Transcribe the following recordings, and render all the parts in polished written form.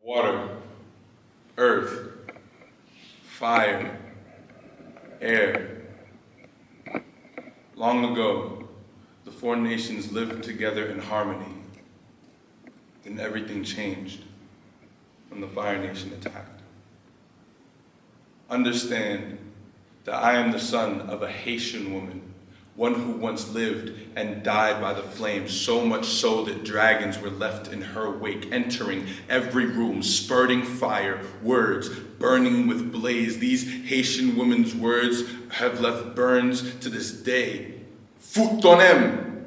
Water, earth, fire, air. Long ago, the four nations lived together in harmony. Then everything changed when the Fire Nation attacked. Understand that I am the son of a Haitian woman, one who once lived and died by the flames, so much so that dragons were left in her wake, entering every room, spurting fire, words burning with blaze. These Haitian women's words have left burns to this day. Foutre ton aime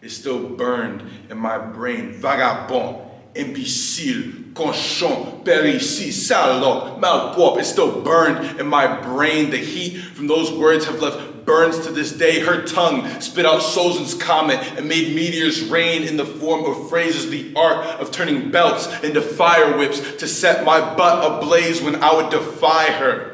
is still burned in my brain. Vagabond, imbécile, cochon, périci, salope, malpropre is still burned in my brain. The heat from those words have left burns to this day. Her tongue spit out Sozin's comet and made meteors rain in the form of phrases, the art of turning belts into fire whips to set my butt ablaze when I would defy her.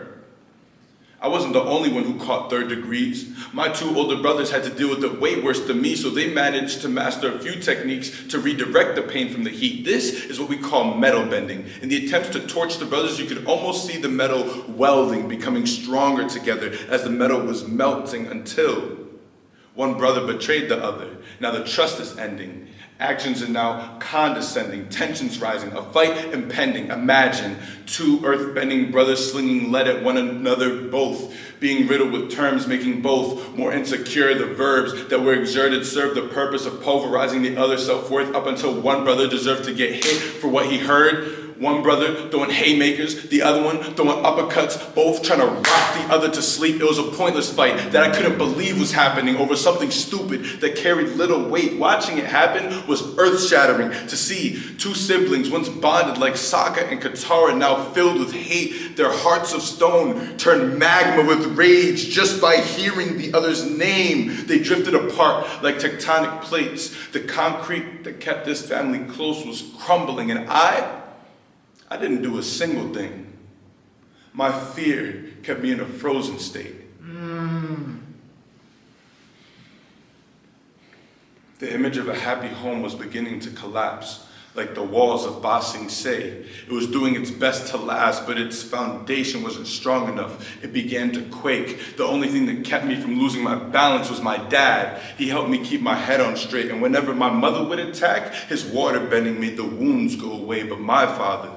I wasn't the only one who caught third degrees. My two older brothers had to deal with it way worse than me, so they managed to master a few techniques to redirect the pain from the heat. This is what we call metal bending. In the attempts to torch the brothers, you could almost see the metal welding, becoming stronger together as the metal was melting until one brother betrayed the other. Now the trust is ending. Actions are now condescending, tensions rising, a fight impending. Imagine two earth-bending brothers slinging lead at one another, both being riddled with terms, making both more insecure. The verbs that were exerted served the purpose of pulverizing the other's self-worth up until one brother deserved to get hit for what he heard. One brother throwing haymakers, the other one throwing uppercuts, both trying to rock the other to sleep. It was a pointless fight that I couldn't believe was happening over something stupid that carried little weight. Watching it happen was earth-shattering. To see two siblings, once bonded like Sokka and Katara, now filled with hate, their hearts of stone turned magma with rage just by hearing the other's name. They drifted apart like tectonic plates. The concrete that kept this family close was crumbling, and I didn't do a single thing. My fear kept me in a frozen state. The image of a happy home was beginning to collapse, like the walls of Ba Sing Se. It was doing its best to last, but its foundation wasn't strong enough. It began to quake. The only thing that kept me from losing my balance was my dad. He helped me keep my head on straight, and whenever my mother would attack, his water bending made the wounds go away. But my father,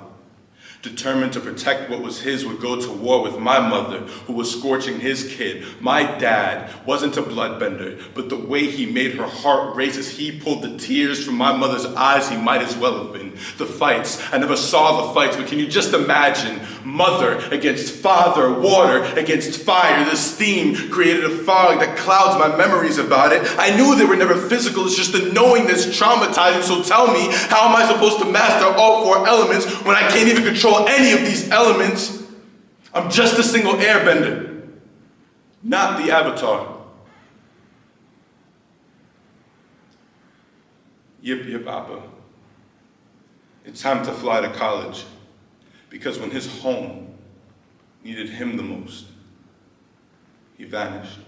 determined to protect what was his, would go to war with my mother, who was scorching his kid. My dad wasn't a bloodbender, but the way he made her heart race as he pulled the tears from my mother's eyes, he might as well have been. The fights, I never saw the fights, but can you just imagine? Mother against father, water against fire. The steam created a fog that clouds my memories about it. I knew they were never physical, it's just the knowing that's traumatizing. So tell me, how am I supposed to master all four elements when I can't even control any of these elements? I'm just a single airbender, not the Avatar. Yip yip appa. It's time to fly to college, because when his home needed him the most, he vanished.